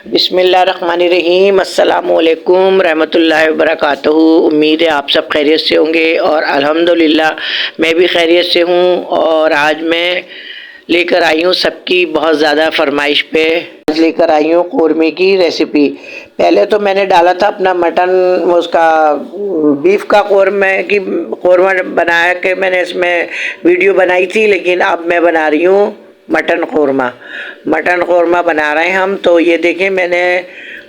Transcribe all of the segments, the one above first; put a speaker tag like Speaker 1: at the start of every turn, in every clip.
Speaker 1: बिस्मिल्लाहिर्रहमानिर्रहीम। अस्सलामुअलैकुम रहमतुल्लाहि व बरकातहू। उम्मीद है आप सब खैरियत से होंगे और अल्हम्दुलिल्लाह मैं भी खैरियत से हूँ। और आज मैं लेकर आई हूँ सबकी बहुत ज़्यादा फरमाइश पे, आज लेकर आई हूँ कौरमे की रेसिपी। पहले तो मैंने डाला था अपना मटन, उसका बीफ का कौरमा बनाया के मैंने इसमें वीडियो बनाई थी, लेकिन अब मैं बना रही हूँ मटन कौरमा बना रहे हैं हम। तो ये देखें, मैंने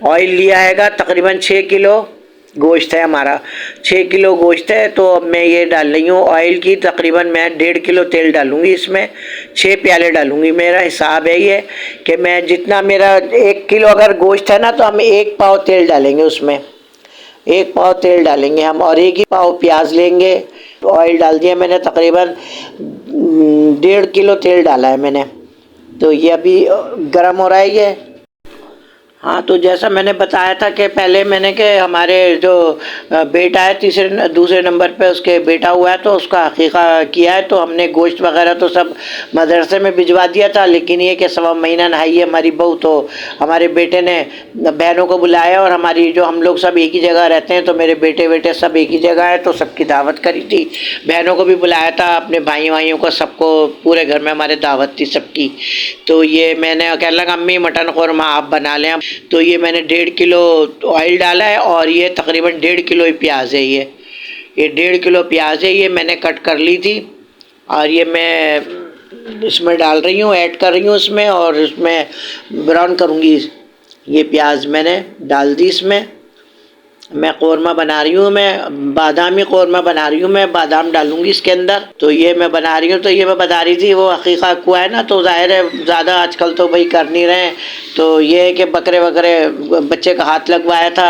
Speaker 1: ऑयल लिया हैगा, तकरीबन 6 किलो गोश्त है हमारा। 6 किलो गोश्त है, तो अब मैं ये डाल रही हूँ ऑयल की, तकरीबन मैं 1.5 किलो तेल डालूँगी इसमें। 6 प्याले डालूँगी। मेरा हिसाब है ये कि मैं जितना मेरा 1 किलो अगर गोश्त है ना, तो हम 1 पाव तेल डालेंगे उसमें। 1 पाव तेल डालेंगे हम और 1 ही पाव प्याज लेंगे। ऑयल डाल दिया मैंने, तकरीबन 1.5 किलो तेल डाला है मैंने। तो ये अभी गर्म हो रहा है ये। हाँ, तो जैसा मैंने बताया था कि पहले मैंने कि हमारे जो बेटा है दूसरे नंबर पे उसके बेटा हुआ है, तो उसका हकीका किया है। तो हमने गोश्त वगैरह तो सब मदरसे में भिजवा दिया था, लेकिन ये कि 1.25 महीना नहाई है हमारी बहू, तो हमारे बेटे ने बहनों को बुलाया और हमारी जो हम लोग सब एक ही जगह रहते हैं, तो मेरे बेटे सब एक ही जगह है, तो सबकी दावत करी थी। बहनों को भी बुलाया था, अपने भाइयों को, सबको, पूरे घर में हमारे दावत थी सबकी। तो ये मैंने कह लगा अम्मी मटन कौरमा आप बना लें। तो ये मैंने 1.5 किलो ऑयल डाला है और ये तकरीबन 1.5 किलो ही प्याज है। ये 1.5 किलो प्याज है, ये मैंने कट कर ली थी और ये मैं इसमें डाल रही हूँ, ऐड कर रही हूँ इसमें, और इसमें ब्राउन करूँगी। ये प्याज मैंने डाल दी इसमें। मैं कौरमा बना रही हूँ, मैं बादामी कौरमा बना रही हूँ, मैं बादाम डालूंगी इसके अंदर। तो ये मैं बना रही हूँ। तो ये मैं बता रही थी, वो हकीका कुआ है ना, तो जाहिर है ज़्यादा आजकल तो भाई कर नहीं रहे हैं। तो ये है कि बकरे बच्चे का हाथ लगवाया था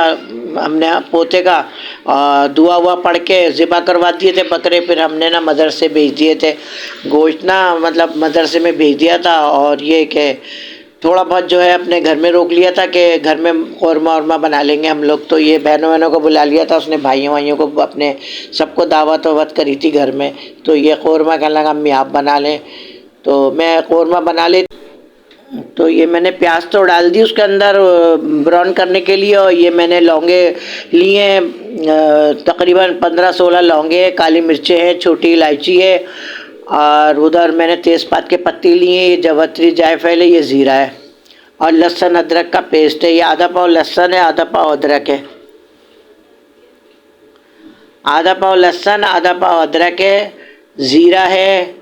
Speaker 1: हमने, पोते का, दुआ हुआ पढ़ के ज़िबा करवा दिए थे बकरे। फिर हमने ना मदरसे भेज दिए थे गोश्त ना, मतलब मदरसे में भेज दिया था। और ये कि थोड़ा बहुत जो है अपने घर में रोक लिया था कि घर में कौरमा वरमा बना लेंगे हम लोग। तो ये बहनों को बुला लिया था उसने, भाइयों को, अपने सबको दावत वावत करी थी घर में। तो ये कौरमा कहने लगा अम्मी आप बना लें, तो मैं कौरमा बना ले। तो ये मैंने प्याज तो डाल दी उसके अंदर ब्राउन करने के लिए। और ये मैंने लौंगे लिए हैं, तकरीबन 15-16 लौंगे, काली मिर्चें हैं, छोटी इलायची है, और उधर मैंने तेज़पात के पत्ते लिए हैं, ये जावित्री जायफल है, ये ज़ीरा है, और लहसुन अदरक का पेस्ट है। ये आधा पाव लहसुन है, आधा पाव अदरक है। आधा पाव लहसुन, आधा पाव अदरक है, ज़ीरा है।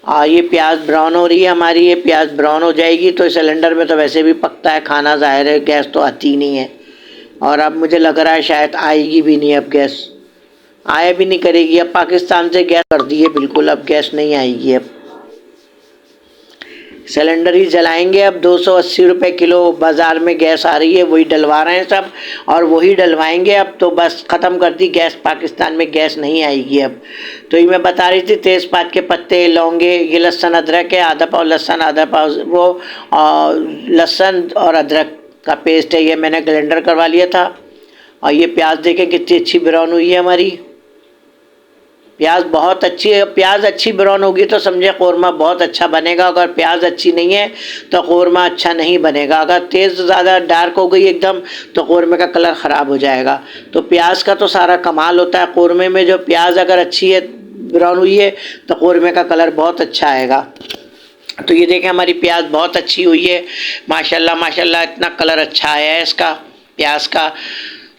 Speaker 1: ये प्याज ब्राउन हो रही है हमारी। ये प्याज ब्राउन हो जाएगी तो सिलेंडर में तो वैसे भी पकता है खाना, ज़ाहिर है गैस तो आती ही नहीं है। और अब मुझे लग रहा है शायद आएगी भी नहीं, अब गैस आया भी नहीं करेगी। अब पाकिस्तान से गैस कर दी है बिल्कुल, अब गैस नहीं आएगी। अब सिलेंडर ही जलाएंगे। अब 280 रुपये किलो बाज़ार में गैस आ रही है, वही डलवा रहे हैं सब, और वही डलवाएंगे। अब तो बस ख़त्म कर दी गैस, पाकिस्तान में गैस नहीं आएगी अब। तो ये मैं बता रही थी, तेज़पात के पत्ते, लौंगे, ये लहसुन अदरक है, आधा पाव लहसुन, आधा पाव वो लहसुन और अदरक का पेस्ट है, ये मैंने ग्राइंडर करवा लिया था। और ये प्याज देखें कितनी अच्छी ब्राउन हुई है हमारी। प्याज बहुत अच्छी है, प्याज अच्छी ब्राउन होगी तो समझे कौरमा बहुत अच्छा बनेगा। अगर प्याज अच्छी नहीं है तो कौरमा अच्छा नहीं बनेगा। अगर तेज़ ज़्यादा डार्क हो गई एकदम तो कौरमे का कलर ख़राब हो जाएगा। तो प्याज का तो सारा कमाल होता है कौरमे में, जो प्याज अगर अच्छी है, ब्राउन हुई है, तो कौरमे का कलर बहुत अच्छा आएगा। तो ये देखें हमारी प्याज बहुत अच्छी हुई है, माशाल्लाह माशाल्लाह, इतना कलर अच्छा आया है इसका प्याज का।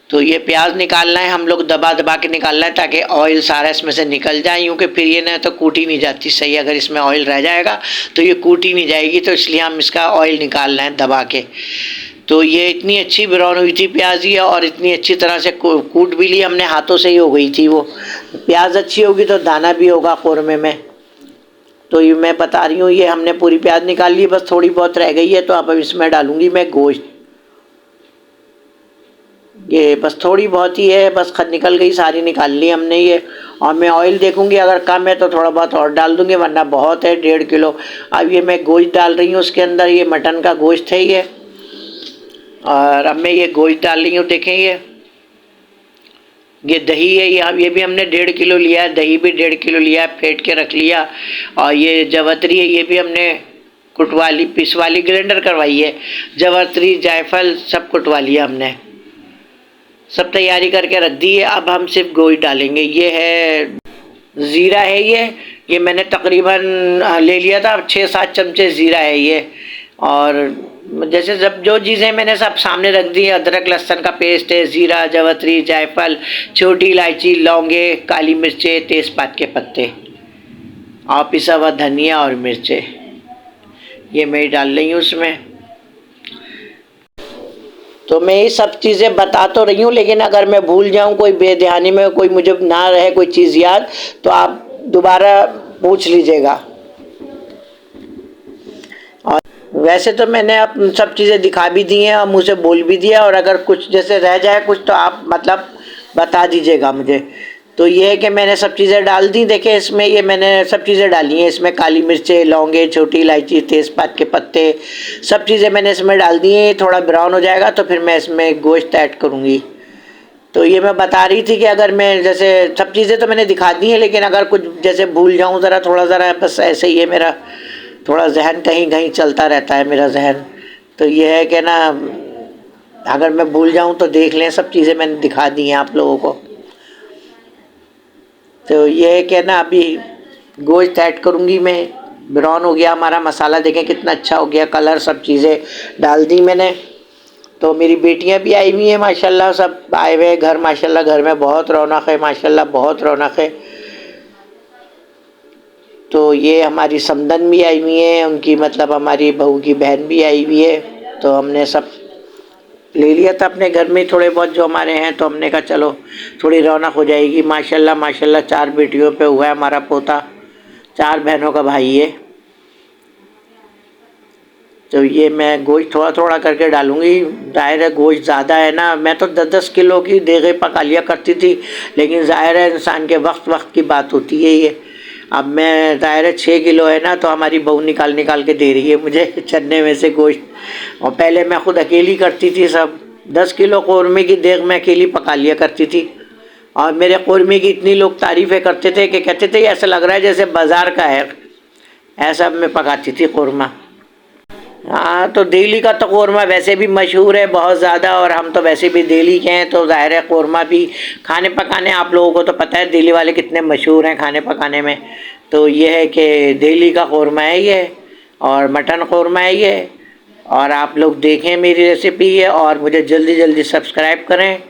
Speaker 1: तो ये प्याज निकालना है हम लोग, दबा दबा के निकालना है ताकि ऑयल सारा इसमें से निकल जाए, क्योंकि फिर ये ना तो कूटी नहीं जाती सही। अगर इसमें ऑयल रह जाएगा तो ये कूटी नहीं जाएगी, तो इसलिए हम इसका ऑयल निकालना है दबा के। तो ये इतनी अच्छी ब्राउन हुई थी प्याज ये, और इतनी अच्छी तरह से कूट भी ली हमने, हाथों से ही हो गई थी वो। प्याज अच्छी होगी तो दाना भी होगा कौरमे में। तो ये मैं बता रही हूँ, ये हमने पूरी प्याज निकाल ली, बस थोड़ी बहुत रह गई है। तो अब इसमें डालूंगी मैं गोश्त। ये बस थोड़ी बहुत ही है, बस खद निकल गई, सारी निकाल ली हमने ये। और मैं ऑयल देखूंगी, अगर कम है तो थोड़ा बहुत और डाल दूंगी, वरना बहुत है 1.5 किलो। अब ये मैं गोश्त डाल रही हूँ उसके अंदर, ये मटन का गोश्त है ये। और अब मैं ये गोश्त डाल रही हूँ, देखें ये दही है, ये भी हमने 1.5 किलो लिया है, दही भी 1.5 किलो लिया है, फेंट के रख लिया। और ये जावित्री है, ये भी हमने कुटवा ली, पिसवा ली, ग्राइंडर करवाई है, जावित्री जायफल सब कुटवा लिया हमने, सब तैयारी करके रख दी है। अब हम सिर्फ गोश्त डालेंगे। ये है ज़ीरा है, ये मैंने तकरीबन ले लिया था 6-7 चमचे ज़ीरा है ये। और जैसे जब जो चीज़ें मैंने सब सामने रख दी, अदरक लहसुन का पेस्ट है, ज़ीरा, जावित्री जायफल, छोटी इलायची, लौंगे, काली मिर्चें, तेज़पात के पत्ते और पिसा हुआ धनिया और मिर्चें, ये मैं डाल रही हूँ उसमें। तो मैं ये सब चीज़ें बता तो रही हूँ, लेकिन अगर मैं भूल जाऊँ, कोई बेध्यानी में कोई मुझे ना रहे कोई चीज़ याद, तो आप दोबारा पूछ लीजिएगा। और वैसे तो मैंने अब सब चीज़ें दिखा भी दी हैं और मुँह से बोल भी दिया, और अगर कुछ जैसे रह जाए कुछ तो आप मतलब बता दीजिएगा मुझे। तो ये है कि मैंने सब चीज़ें डाल दी। देखिए इसमें ये मैंने सब चीज़ें डाली हैं, इसमें काली मिर्चें, लौंगे, छोटी इलायची, तेज़पात के पत्ते, सब चीज़ें मैंने इसमें डाल दी हैं। थोड़ा ब्राउन हो जाएगा तो फिर मैं इसमें गोश्त ऐड करूँगी। तो ये मैं बता रही थी कि अगर मैं जैसे सब चीज़ें तो मैंने दिखा दी हैं, लेकिन अगर कुछ जैसे भूल जाऊँ ज़रा बस ऐसे ही है, मेरा थोड़ा जहन कहीं कहीं चलता रहता है मेरा जहन। तो ये है कि ना, अगर मैं भूल जाऊँ तो देख लें, सब चीज़ें मैंने दिखा दी हैं आप लोगों को। तो ये है कि ना, अभी गोश्त ऐड करूँगी मैं। ब्राउन हो गया हमारा मसाला, देखें कितना अच्छा हो गया कलर, सब चीज़ें डाल दी मैंने। तो मेरी बेटियां भी आई हुई हैं माशाल्लाह, सब आए हुए घर माशाल्लाह, घर में बहुत रौनक है माशाल्लाह, बहुत रौनक है। तो ये हमारी समदन भी आई हुई है, उनकी मतलब हमारी बहू की बहन भी आई हुई है। तो हमने सब ले लिया था अपने घर में थोड़े बहुत जो हमारे हैं, तो हमने कहा चलो थोड़ी रौनक हो जाएगी। माशाल्लाह माशाल्लाह 4 बेटियों पे हुआ है हमारा पोता, 4 बहनों का भाई है। तो ये मैं गोश्त थोड़ा थोड़ा करके डालूँगी। ज़ाहिर है गोश्त ज़्यादा है ना, मैं तो 10-10 किलो की देगे पका लिया करती थी, लेकिन ज़ाहिर है इंसान के वक्त की बात होती है ये। अब मैं ज़ाहिर है 6 किलो है ना, तो हमारी बहू निकाल के दे रही है मुझे चन्ने में से गोश्त। और पहले मैं खुद अकेली करती थी सब, 10 किलो कौरमे की देग मैं अकेली पका लिया करती थी। और मेरे कौरमे की इतनी लोग तारीफ़ें करते थे कि कहते थे ऐसा लग रहा है जैसे बाज़ार का है, ऐसा मैं पकाती थी कौरमा। हाँ, तो दिल्ली का तो कौरमा वैसे भी मशहूर है बहुत ज़्यादा, और हम तो वैसे भी दिल्ली के हैं, तो ज़ाहिर है कौरमा भी खाने पकाने, आप लोगों को तो पता है दिल्ली वाले कितने मशहूर हैं खाने पकाने में। तो ये है कि दिल्ली का कौरमा है ये, और मटन कौरमा है ये। और आप लोग देखें मेरी रेसिपी है, और मुझे जल्दी जल्दी सब्सक्राइब करें,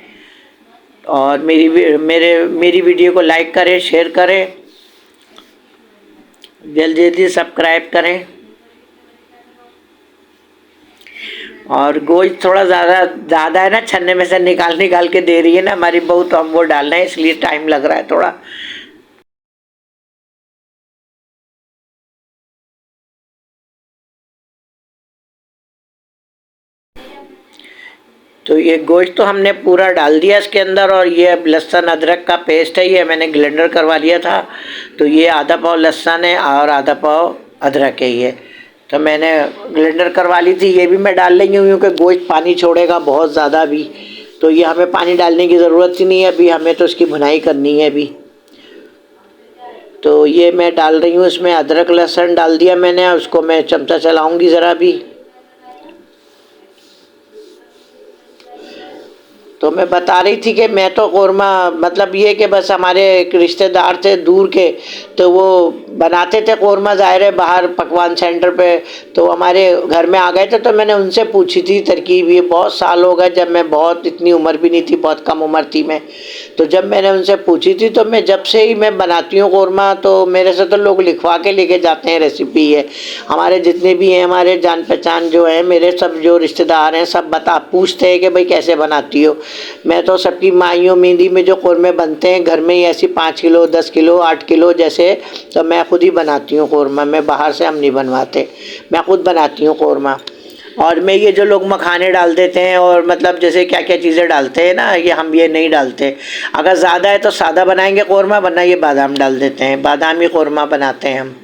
Speaker 1: और मेरी वीडियो को लाइक करें, शेयर करें, जल्दी जल्दी सब्सक्राइब करें। और गोश्त थोड़ा ज़्यादा है ना, छन्ने में से निकाल के दे रही है ना हमारी बहू, तो हम वो डाल रहे हैं, इसलिए टाइम लग रहा है थोड़ा। तो ये गोश्त तो हमने पूरा डाल दिया इसके अंदर, और ये अब लहसुन अदरक का पेस्ट है, ये मैंने ग्राइंडर करवा लिया था। तो ये आधा पाव लहसुन है और आधा पाव अदरक है ये, तो मैंने ग्राइंडर करवा ली थी। ये भी मैं डाल लेंगी क्योंकि गोश्त पानी छोड़ेगा बहुत ज़्यादा भी, तो ये हमें पानी डालने की ज़रूरत ही नहीं है अभी, हमें तो इसकी भुनाई करनी है अभी। तो ये मैं डाल रही हूँ इसमें, अदरक लहसुन डाल दिया मैंने, उसको मैं चमचा चलाऊँगी ज़रा भी। तो मैं बता रही थी कि मैं तो कौरमा मतलब ये कि बस हमारे एक रिश्तेदार थे दूर के, तो वो बनाते थे कौरमा, ज़ाहिर है बाहर पकवान सेंटर पे, तो हमारे घर में आ गए थे। तो मैंने उनसे पूछी थी तरकीब, ये बहुत साल हो गए, जब मैं बहुत इतनी उम्र भी नहीं थी, बहुत कम उम्र थी मैं। तो जब मैंने उनसे पूछी थी, तो मैं जब से ही मैं बनाती हूँ कौरमा, तो मेरे से तो लोग लिखवा के लेके जाते हैं रेसिपी है। हमारे जितने भी हैं हमारे जान पहचान जो हैं, मेरे सब जो रिश्तेदार हैं, सब पूछते हैं कि भाई कैसे बनाती हो। मैं तो सबकी माइयों मेहंदी में जो कौरमे बनते हैं घर में ही, ऐसी 5 किलो 10 किलो 8 किलो जैसे, तो मैं खुद ही बनाती हूँ कौरमा, मैं बाहर से हम नहीं बनवाते, मैं खुद बनाती हूँ कौरमा। और मैं ये जो लोग मखाने डाल देते हैं और मतलब जैसे क्या क्या चीज़ें डालते हैं ना, ये हम ये नहीं डालते। अगर ज़्यादा है तो सादा बनाएंगे कौरमा, वरना ये बादाम डाल देते हैं, बादामी कौरमा बनाते हैं हम,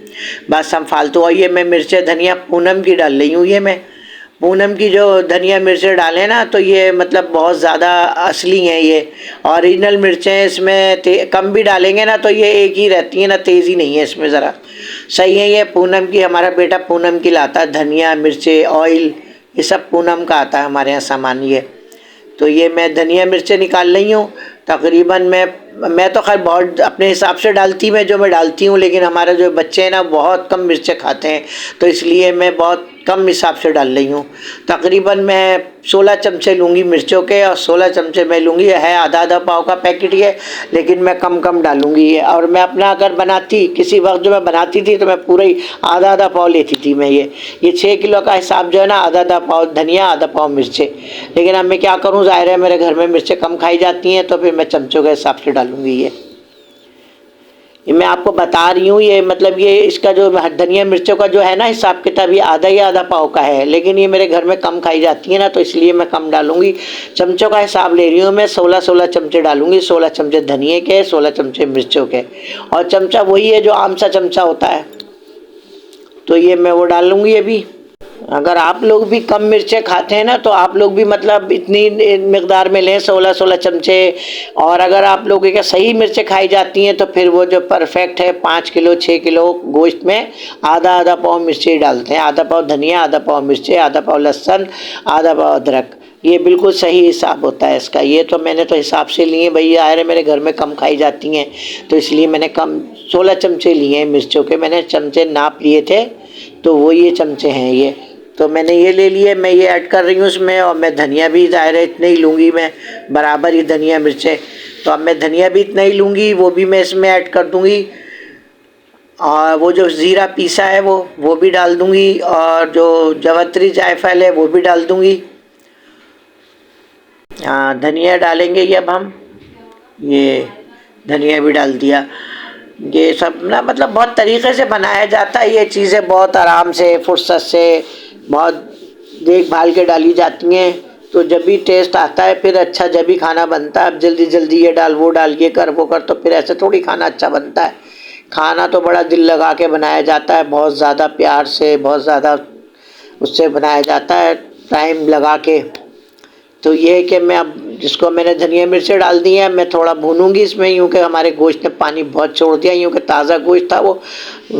Speaker 1: बस हम फालतू। और ये मैं मिर्चें धनिया पूनम की डाल रही हूँ, ये मैं पूनम की जो धनिया मिर्चें डालें ना तो ये मतलब बहुत ज़्यादा असली हैं, ये ओरिजिनल मिर्चें। इसमें कम भी डालेंगे ना तो ये एक ही रहती है ना, तेज़ी नहीं है इसमें ज़रा। सही है, ये पूनम की, हमारा बेटा पूनम की लाता है। धनिया मिर्चें ऑयल ये सब पूनम का आता है हमारे यहाँ सामान ये। तो ये मैं धनिया मिर्चें निकाल रही हूँ। तकरीबन मैं तो खैर बहुत अपने हिसाब से डालती, मैं जो मैं डालती हूँ, लेकिन हमारे जो बच्चे हैं ना बहुत कम मिर्चें खाते हैं, तो इसलिए मैं बहुत कम हिसाब से डाल रही हूँ। तकरीबन मैं 16 चमचे लूँगी मिर्चों के, और 16 चमचे मैं लूँगी, है आधा आधा पाव का पैकेट ये, लेकिन मैं कम कम डालूँगी ये। और मैं अपना अगर बनाती किसी वक्त जो मैं बनाती थी तो मैं पूरा ही आधा आधा पाव लेती थी मैं ये 6 किलो का हिसाब जो है ना, आधा आधा पाव धनिया आधा पाव मिर्चें। लेकिन अब मैं क्या करूँ, ज़ाहिर है मेरे घर में मिर्चें कम खाई जाती हैं, तो फिर मैं चमचों के हिसाब से डालूँगी ये मैं आपको बता रही हूँ। ये मतलब ये इसका जो धनिया मिर्चों का जो है ना हिसाब किताब, ये आधा या आधा पाव का है, लेकिन ये मेरे घर में कम खाई जाती है ना, तो इसलिए मैं कम डालूंगी। चमचों का हिसाब ले रही हूँ मैं, 16 चमचे डालूंगी। 16 चमचे धनिए के, 16 चमचे मिर्चों के, और चमचा वही है जो आम सा चमचा होता है, तो ये मैं वो डाल लूँगी अभी। अगर आप लोग भी कम मिर्चें खाते हैं ना तो आप लोग भी मतलब इतनी मिकदार में लें, 16 चमचे। और अगर आप लोगों के सही मिर्चें खाई जाती हैं तो फिर वो जो परफेक्ट है, 5 किलो 6 किलो गोश्त में आधा आधा पाव मिर्ची डालते हैं। आधा पाव धनिया, आधा पाव मिर्ची, आधा पाव लहसुन, आधा पाव अदरक, ये बिल्कुल सही हिसाब होता है इसका। ये तो मैंने तो हिसाब से लिए भाई, यार मेरे घर में कम खाई जाती हैं, तो इसलिए मैंने कम 16 चमचे लिए हैं मिर्चों के। मैंने चमचे नाप लिए थे, तो वो ये चमचे हैं ये, तो मैंने ये ले लिए। मैं ये ऐड कर रही हूँ इसमें, और मैं धनिया भी ज़ाहिर है इतने ही लूँगी मैं, बराबर ही धनिया मिर्चें, तो अब मैं धनिया भी इतना ही लूँगी, वो भी मैं इसमें ऐड कर दूँगी। और वो जो ज़ीरा पीसा है वो भी डाल दूँगी, और जो जावित्री जायफल है वो भी डाल दूँगी। हाँ, धनिया डालेंगे ये अब हम, ये धनिया भी डाल दिया। ये सब ना मतलब बहुत तरीक़े से बनाया जाता है, ये चीज़ें बहुत आराम से फुर्सत से बहुत देखभाल के डाली जाती हैं, तो जब भी टेस्ट आता है फिर अच्छा, जब भी खाना बनता है। अब जल्दी जल्दी ये डाल वो डाल, ये कर वो कर, तो फिर ऐसे थोड़ी खाना अच्छा बनता है। खाना तो बड़ा दिल लगा के बनाया जाता है, बहुत ज़्यादा प्यार से, बहुत ज़्यादा उससे बनाया जाता है, टाइम लगा के। तो ये है कि मैं अब जिसको मैंने धनिया मिर्चें डाल दी हैं, मैं थोड़ा भूनूंगी इसमें, यूँ कि हमारे गोश्त ने पानी बहुत छोड़ दिया, यूँ कि ताज़ा गोश्त था वो।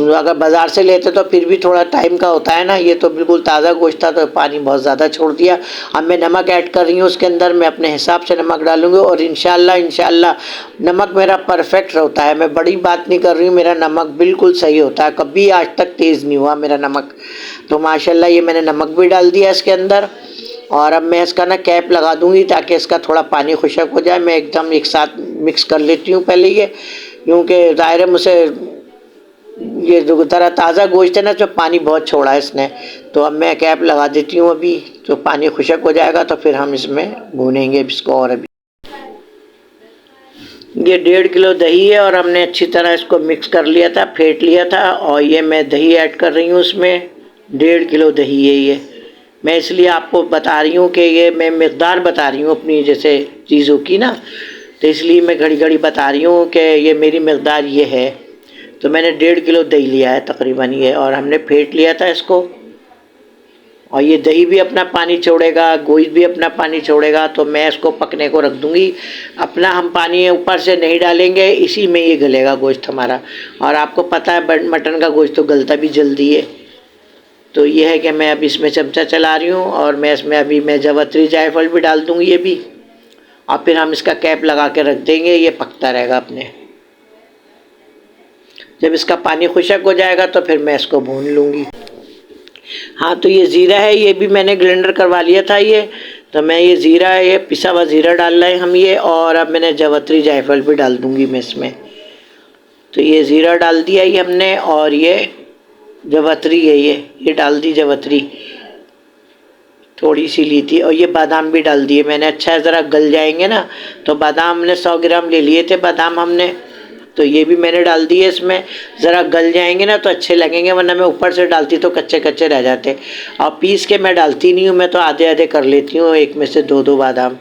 Speaker 1: अगर बाज़ार से लेते तो फिर भी थोड़ा टाइम का होता है ना, ये तो बिल्कुल ताज़ा गोश्त था, तो पानी बहुत ज़्यादा छोड़ दिया। अब मैं नमक ऐड कर रही हूँ उसके अंदर, मैं अपने हिसाब से नमक डालूँगी, और इंशाल्लाह नमक मेरा परफेक्ट होता है। मैं बड़ी बात नहीं कर रही हूँ, मेरा नमक बिल्कुल सही होता है, कभी आज तक तेज़ नहीं हुआ मेरा नमक। तो माशाल्लाह ये मैंने नमक भी डाल दिया इसके अंदर, और अब मैं इसका ना कैप लगा दूंगी ताकि इसका थोड़ा पानी खुशक हो जाए। मैं एकदम एक साथ मिक्स कर लेती हूँ पहले ये, क्योंकि ज़ाहिर है मुझसे ये जो तरह ताज़ा गोश्त है ना, जो पानी बहुत छोड़ा है इसने, तो अब मैं कैप लगा देती हूँ अभी, तो पानी खुशक हो जाएगा तो फिर हम इसमें भूनेंगे इसको। और अभी ये 1.5 किलो दही है, और हमने अच्छी तरह इसको मिक्स कर लिया था, फेंट लिया था, और ये मैं दही ऐड कर रही हूँ उसमें। 1.5 किलो दही है ये। मैं इसलिए आपको बता रही हूँ कि ये मैं मिक़दार बता रही हूँ अपनी जैसे चीज़ों की ना, तो इसलिए मैं घड़ी घड़ी बता रही हूँ कि ये मेरी मिक़दार ये है। तो मैंने 1.5 किलो दही लिया है तकरीबन ये, और हमने फेंट लिया था इसको। और ये दही भी अपना पानी छोड़ेगा, गोश्त भी अपना पानी छोड़ेगा, तो मैं इसको पकने को रख दूँगी। अपना हम पानी ऊपर से नहीं डालेंगे, इसी में ये गलेगा गोश्त हमारा। और आपको पता है मटन का गोश्त तो गलता भी जल्दी है। तो ये है कि मैं अब इसमें चमचा चला रही हूँ, और मैं इसमें अभी मैं जावित्री जायफल भी डाल दूँगी ये भी, और फिर हम इसका कैप लगा के रख देंगे, ये पकता रहेगा अपने। जब इसका पानी खुशक हो जाएगा तो फिर मैं इसको भून लूँगी। हाँ, तो ये ज़ीरा है, ये भी मैंने ग्राइंडर करवा लिया था ये, तो मैं ये ज़ीरा है, ये पिसा हुआ ज़ीरा डाल रहे हैं हम ये, और अब मैंने जावित्री जायफल भी डाल दूँगी मैं इसमें। तो ये ज़ीरा डाल दिया ये हमने, और ये जावित्री है ये डाल दी जावित्री, थोड़ी सी ली थी, और ये बादाम भी डाल दिए मैंने। अच्छा है ज़रा गल जाएंगे ना, तो बादाम हमने 100 ग्राम ले लिए थे बादाम हमने, तो ये भी मैंने डाल दिए इसमें। ज़रा गल जाएंगे ना तो अच्छे लगेंगे, वरना मैं ऊपर से डालती तो कच्चे कच्चे रह जाते। और पीस के मैं डालती नहीं हूँ, मैं तो आधे आधे कर लेती हूँ, एक में से 2-2 बादाम,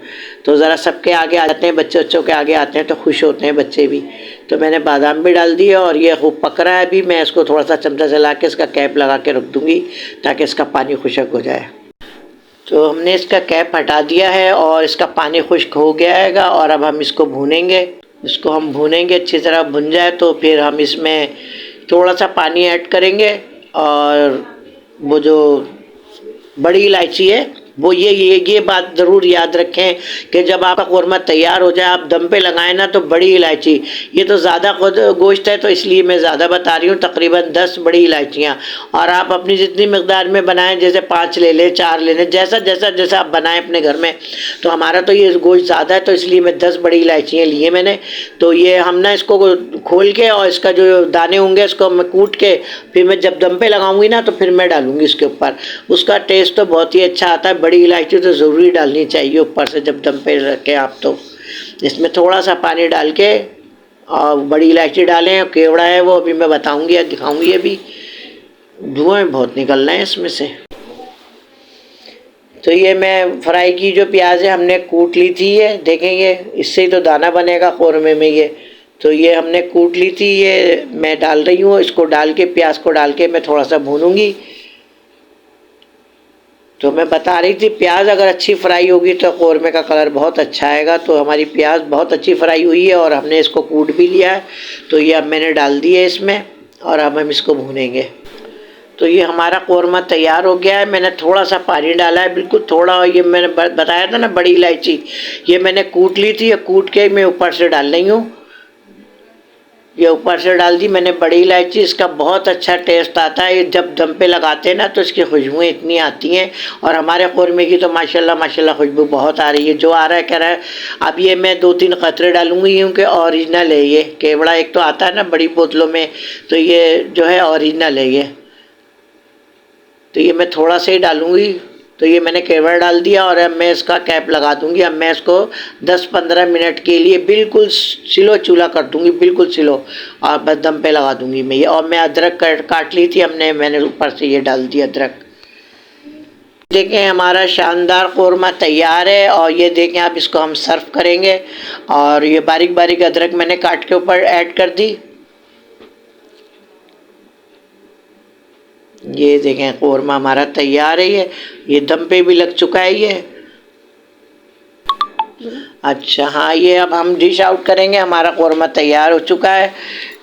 Speaker 1: तो ज़रा सबके आगे आ जाते हैं, बच्चों के आगे आते हैं तो खुश होते हैं बच्चे भी। तो मैंने बादाम भी डाल दिए, और ये खूब पक रहा है अभी। मैं इसको थोड़ा सा चमचा चला के इसका कैप लगा के रख दूँगी ताकि इसका पानी खुशक हो जाए। तो हमने इसका कैप हटा दिया है और इसका पानी खुश्क हो गया हैगा और अब हम इसको भूनेंगे। इसको हम भूनेंगे, अच्छी तरह भुन जाए तो फिर हम इसमें थोड़ा सा पानी ऐड करेंगे और वो जो बड़ी इलायची है वो ये बात ज़रूर याद रखें कि जब आपका कौरमा तैयार हो जाए आप दम पे लगाएं ना तो बड़ी इलायची, ये तो ज़्यादा गोश्त है तो इसलिए मैं ज़्यादा बता रही हूँ, तकरीबन 10 बड़ी इलायचियाँ। और आप अपनी जितनी मकदार में बनाएं, जैसे 5 ले लें, 4 ले लें, जैसा जैसा जैसा आप बनाएं अपने घर में। तो हमारा तो ये गोश्त ज़्यादा है तो इसलिए मैं 10 बड़ी इलायचियाँ लिए मैंने। तो ये हम ना इसको खोल के और इसका जो दाने होंगे इसको मैं कूट के फिर मैं जब दम पे लगाऊंगी ना तो फिर मैं डालूंगी इसके ऊपर। उसका टेस्ट तो बहुत ही अच्छा आता है। बड़ी इलायची तो ज़रूरी डालनी चाहिए ऊपर से जब दम पे रखें आप। तो इसमें थोड़ा सा पानी डाल के और बड़ी इलायची डालें। केवड़ा है वो अभी मैं बताऊंगी या दिखाऊंगी, अभी धुआं बहुत निकल रहे हैं इसमें से। तो ये मैं फ्राई की जो प्याज है हमने कूट ली थी, ये देखेंगे इससे ही तो दाना बनेगा कौरमे में। ये तो ये हमने कूट ली थी, ये मैं डाल रही हूँ। इसको डाल के प्याज को डाल के मैं थोड़ा सा भूनूंगी। तो मैं बता रही थी प्याज अगर अच्छी फ्राई होगी तो कौरमे का कलर बहुत अच्छा आएगा। तो हमारी प्याज बहुत अच्छी फ्राई हुई है और हमने इसको कूट भी लिया है। तो ये अब मैंने डाल दी है इसमें और अब हम इसको भूनेंगे। तो ये हमारा कौरमा तैयार हो गया है। मैंने थोड़ा सा पानी डाला है, बिल्कुल थोड़ा। ये मैंने बताया था ना बड़ी इलायची, ये मैंने कूट ली थी, ये कूट के मैं ऊपर से डाल रही हूँ। ये ऊपर से डाल दी मैंने बड़ी इलायची। इसका बहुत अच्छा टेस्ट आता है। ये जब दम पे लगाते हैं ना तो इसकी खुशबुएँ इतनी आती हैं। और हमारे कौरमे की तो माशाल्लाह माशाल्लाह खुशबू बहुत आ रही है। जो आ रहा है कह रहा है। अब ये मैं 2-3 कतरे डालूंगी क्योंकि ओरिजिनल है ये केवड़ा। एक तो आता है ना बड़ी बोतलों में, तो ये जो है ओरिजिनल है ये। तो ये मैं थोड़ा सा ही डालूंगी। तो ये मैंने केवड़ा डाल दिया और अब मैं इसका कैप लगा दूंगी। अब मैं इसको 10-15 मिनट के लिए बिल्कुल स्लो चूल्हा कर दूंगी, बिल्कुल स्लो, और बस दम पे लगा दूंगी मैं ये। और मैं अदरक काट ली थी मैंने ऊपर से ये डाल दिया अदरक। देखें हमारा शानदार कौरमा तैयार है। और ये देखें आप इसको हम सर्व करेंगे। और ये बारीक बारीक अदरक मैंने काट के ऊपर ऐड कर दी। ये देखें कौरमा हमारा तैयार है। ये दम पे भी लग चुका है ये। अच्छा हाँ, ये अब हम डिश आउट करेंगे। हमारा कौरमा तैयार हो चुका है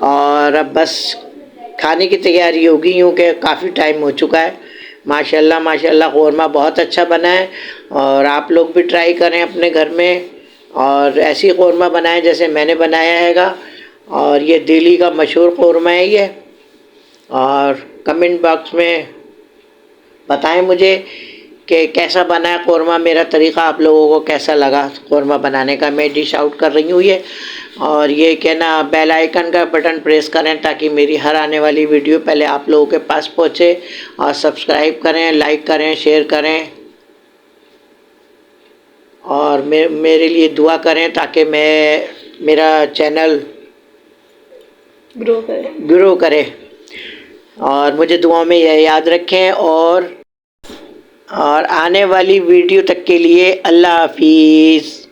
Speaker 1: और अब बस खाने की तैयारी होगी क्योंकि काफ़ी टाइम हो चुका है। माशाल्लाह माशाल्लाह कौरमा बहुत अच्छा बना है। और आप लोग भी ट्राई करें अपने घर में और ऐसी कौरमा बनाएं जैसे मैंने बनाया हैगा। और ये दिल्ली का मशहूर कौरमा है ये। और कमेंट बॉक्स में बताएं मुझे कि कैसा बना है कौरमा, मेरा तरीक़ा आप लोगों को कैसा लगा कौरमा बनाने का। मैं डिश आउट कर रही हूँ ये। और ये क्या ना, बेल आइकन का बटन प्रेस करें ताकि मेरी हर आने वाली वीडियो पहले आप लोगों के पास पहुँचे। और सब्सक्राइब करें, लाइक करें, शेयर करें और मेरे लिए दुआ करें ताकि मेरा चैनल ग्रो करे। और मुझे दुआओं में यह याद रखें। और आने वाली वीडियो तक के लिए अल्लाह हाफिज़।